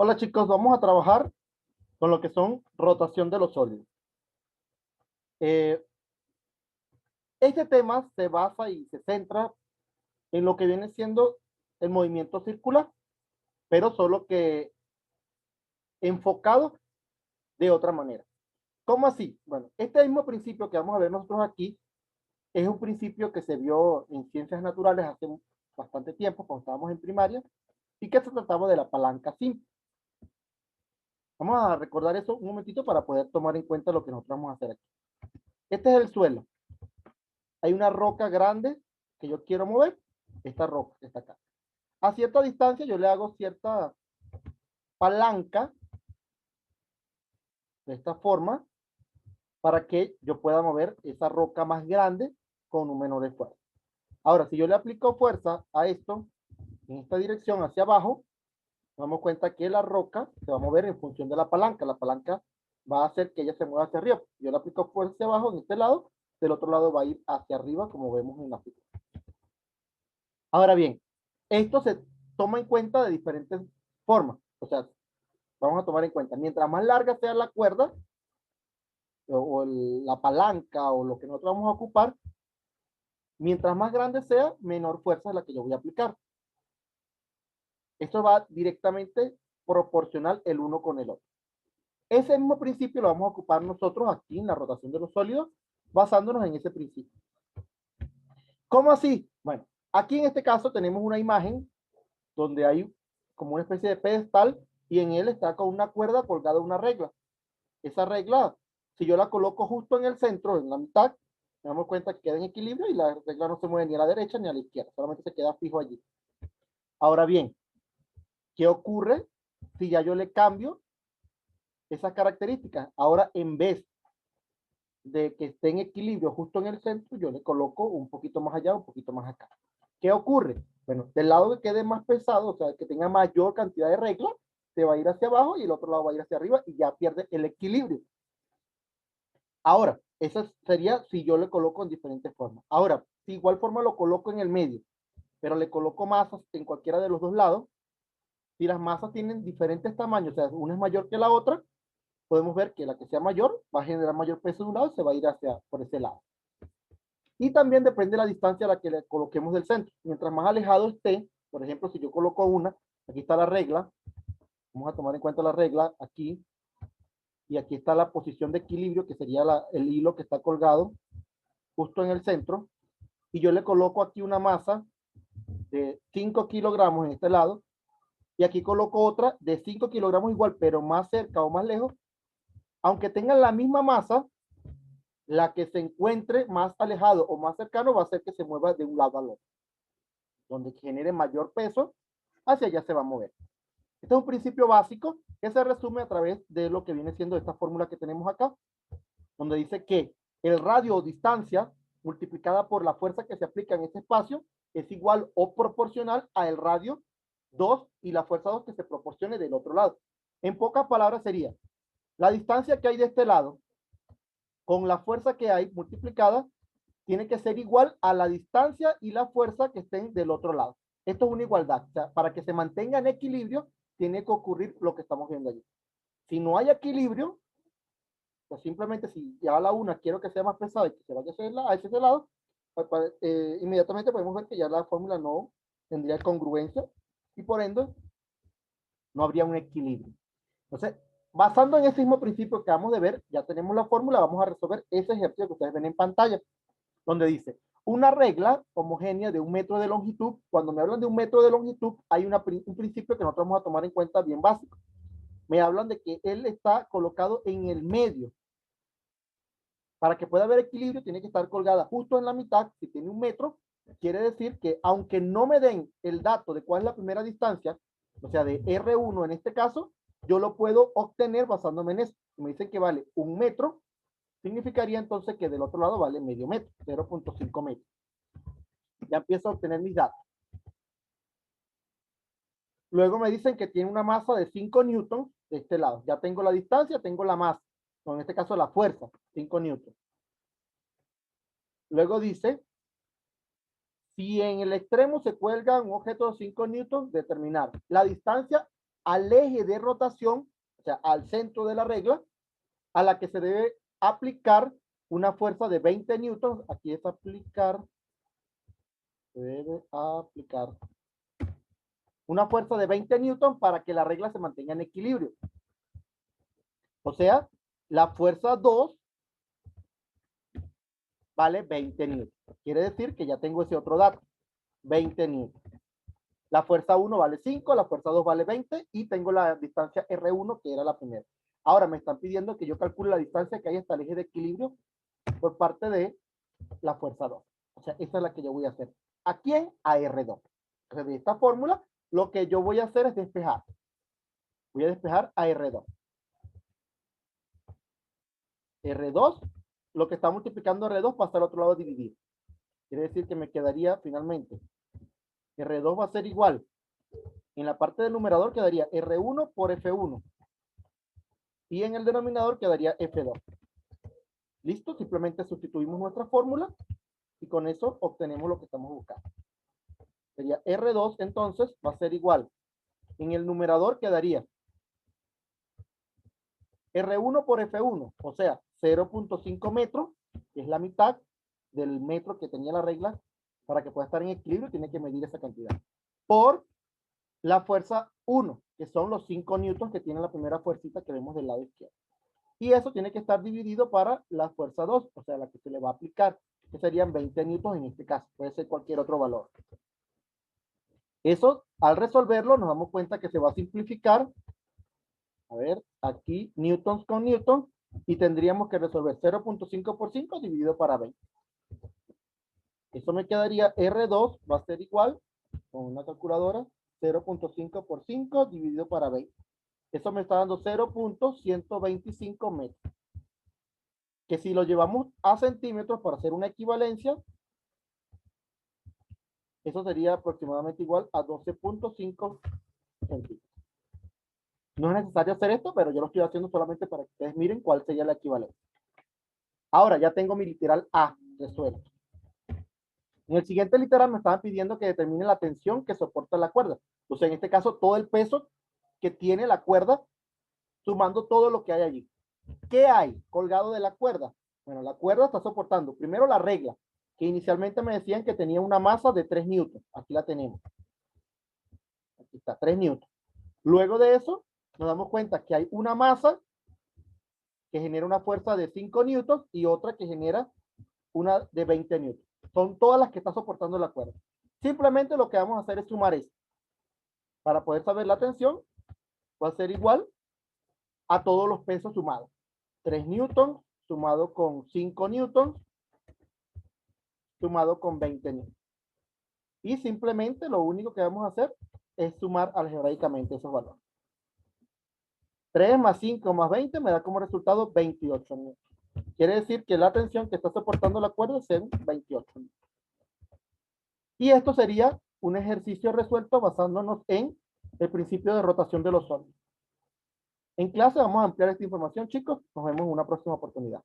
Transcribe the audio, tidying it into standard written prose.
Hola chicos, vamos a trabajar con lo que son rotación de los sólidos. Este tema se basa y se centra en lo que viene siendo el movimiento circular, pero solo que enfocado de otra manera. ¿Cómo así? Bueno, este mismo principio que vamos a ver nosotros aquí es un principio que se vio en ciencias naturales hace bastante tiempo, cuando estábamos en primaria, y que se trataba de la palanca simple. Vamos a recordar eso un momentito para poder tomar en cuenta lo que nosotros vamos a hacer aquí. Este es el suelo. Hay una roca grande que yo quiero mover. Esta roca que está acá. A cierta distancia yo le hago cierta palanca de esta forma para que yo pueda mover esa roca más grande con un menor esfuerzo. Ahora, si yo le aplico fuerza a esto en esta dirección hacia abajo, nos damos cuenta que la roca se va a mover en función de la palanca. La palanca va a hacer que ella se mueva hacia arriba. Yo le aplico fuerza hacia abajo en este lado, del otro lado va a ir hacia arriba, como vemos en la figura. Ahora bien, esto se toma en cuenta de diferentes formas. O sea, vamos a tomar en cuenta, mientras más larga sea la cuerda, la palanca, o lo que nosotros vamos a ocupar, mientras más grande sea, menor fuerza es la que yo voy a aplicar. Esto va directamente proporcional el uno con el otro. Ese mismo principio lo vamos a ocupar nosotros aquí en la rotación de los sólidos, basándonos en ese principio. ¿Cómo así? Bueno, aquí en este caso tenemos una imagen donde hay como una especie de pedestal y en él está con una cuerda colgada una regla. Esa regla, si yo la coloco justo en el centro, en la mitad, nos damos cuenta que queda en equilibrio y la regla no se mueve ni a la derecha ni a la izquierda, solamente se queda fijo allí. Ahora bien, ¿qué ocurre si ya yo le cambio esas características? Ahora, en vez de que esté en equilibrio justo en el centro, yo le coloco un poquito más allá, un poquito más acá. ¿Qué ocurre? Bueno, del lado que quede más pesado, o sea, que tenga mayor cantidad de reglas, se va a ir hacia abajo y el otro lado va a ir hacia arriba y ya pierde el equilibrio. Ahora, eso sería si yo le coloco en diferentes formas. Ahora, si igual forma lo coloco en el medio, pero le coloco masas en cualquiera de los dos lados, si las masas tienen diferentes tamaños, o sea, una es mayor que la otra, podemos ver que la que sea mayor va a generar mayor peso de un lado y se va a ir hacia por ese lado. Y también depende de la distancia a la que le coloquemos del centro. Mientras más alejado esté, por ejemplo, si yo coloco una, aquí está la regla, vamos a tomar en cuenta la regla aquí, y aquí está la posición de equilibrio, que sería el hilo que está colgado justo en el centro, y yo le coloco aquí una masa de 5 kilogramos en este lado, y aquí coloco otra de 5 kilogramos igual, pero más cerca o más lejos, aunque tengan la misma masa, la que se encuentre más alejado o más cercano va a hacer que se mueva de un lado al otro. Donde genere mayor peso, hacia allá se va a mover. Este es un principio básico que se resume a través de lo que viene siendo esta fórmula que tenemos acá, donde dice que el radio o distancia multiplicada por la fuerza que se aplica en este espacio es igual o proporcional a el radio 2 y la fuerza 2 que se proporcione del otro lado. En pocas palabras sería, la distancia que hay de este lado con la fuerza que hay multiplicada tiene que ser igual a la distancia y la fuerza que estén del otro lado. Esto es una igualdad. O sea, para que se mantenga en equilibrio, tiene que ocurrir lo que estamos viendo allí. Si no hay equilibrio, pues simplemente si ya la una quiero que sea más pesada y que se vaya a ese lado, pues, inmediatamente podemos ver que ya la fórmula no tendría congruencia y por ende no habría un equilibrio. Entonces, basando en ese mismo principio que acabamos de ver, ya tenemos la fórmula, vamos a resolver ese ejercicio que ustedes ven en pantalla, donde dice, una regla homogénea de 1 metro de longitud. Cuando me hablan de 1 metro de longitud, hay un principio que nosotros vamos a tomar en cuenta bien básico. Me hablan de que él está colocado en el medio. Para que pueda haber equilibrio, tiene que estar colgada justo en la mitad. Si tiene 1 metro, quiere decir que aunque no me den el dato de cuál es la primera distancia, o sea, de R1 en este caso, yo lo puedo obtener basándome en eso. Si me dicen que vale 1 metro, significaría entonces que del otro lado vale medio metro, 0.5 metros. Ya empiezo a obtener mis datos. Luego me dicen que tiene una masa de 5 newtons de este lado. Ya tengo la distancia, tengo la masa. En este caso la fuerza, 5 newtons. Luego dice, si en el extremo se cuelga un objeto de 5 newtons, determinar la distancia al eje de rotación, o sea, al centro de la regla, a la que se debe aplicar una fuerza de 20 newtons. Aquí es aplicar, se debe aplicar una fuerza de 20 newtons para que la regla se mantenga en equilibrio. O sea, la fuerza 2 vale 20 newtons. Quiere decir que ya tengo ese otro dato, 20 newtons. La fuerza 1 vale 5, la fuerza 2 vale 20 y tengo la distancia R1 que era la primera. Ahora me están pidiendo que yo calcule la distancia que hay hasta el eje de equilibrio por parte de la fuerza 2. O sea, esa es la que yo voy a hacer. ¿A quién? A R2. Entonces, de esta fórmula, lo que yo voy a hacer es despejar. Voy a despejar a R2. R2, lo que está multiplicando R2 pasa al otro lado a dividir. Quiere decir que me quedaría finalmente R2 va a ser igual. En la parte del numerador quedaría R1 por F1. Y en el denominador quedaría F2. ¿Listo? Simplemente sustituimos nuestra fórmula y con eso obtenemos lo que estamos buscando. Sería R2, entonces, va a ser igual. En el numerador quedaría R1 por F1, o sea, 0.5 metros, que es la mitad del metro que tenía la regla. Para que pueda estar en equilibrio, tiene que medir esa cantidad. Por la fuerza 1, que son los 5 newtons que tiene la primera fuercita que vemos del lado izquierdo. Y eso tiene que estar dividido para la fuerza 2, o sea, la que se le va a aplicar, que serían 20 newtons en este caso. Puede ser cualquier otro valor. Eso, al resolverlo, nos damos cuenta que se va a simplificar. A ver, aquí newtons con newtons, y tendríamos que resolver 0.5 por 5 dividido para 20. Eso me quedaría R2, va a ser igual, con una calculadora, 0.5 por 5 dividido para 20. Eso me está dando 0.125 metros. Que si lo llevamos a centímetros para hacer una equivalencia, eso sería aproximadamente igual a 12.5 centímetros. No es necesario hacer esto, pero yo lo estoy haciendo solamente para que ustedes miren cuál sería la equivalencia. Ahora ya tengo mi literal A resuelto. En el siguiente literal me estaban pidiendo que determine la tensión que soporta la cuerda. Entonces, en este caso, todo el peso que tiene la cuerda, sumando todo lo que hay allí. ¿Qué hay colgado de la cuerda? Bueno, la cuerda está soportando primero la regla, que inicialmente me decían que tenía una masa de 3 newtons. Aquí la tenemos. Aquí está, 3 newtons. Luego de eso, nos damos cuenta que hay una masa que genera una fuerza de 5 newtons y otra que genera una de 20 newtons. Son todas las que está soportando la cuerda. Simplemente lo que vamos a hacer es sumar esto. Para poder saber la tensión, va a ser igual a todos los pesos sumados. 3 newtons sumado con 5 newtons sumado con 20 newtons. Y simplemente lo único que vamos a hacer es sumar algebraicamente esos valores. 3 más 5 más 20 me da como resultado 28 newtons. Quiere decir que la tensión que está soportando la cuerda es 28 newtons. Y esto sería un ejercicio resuelto basándonos en el principio de rotación de los sólidos. En clase vamos a ampliar esta información, chicos. Nos vemos en una próxima oportunidad.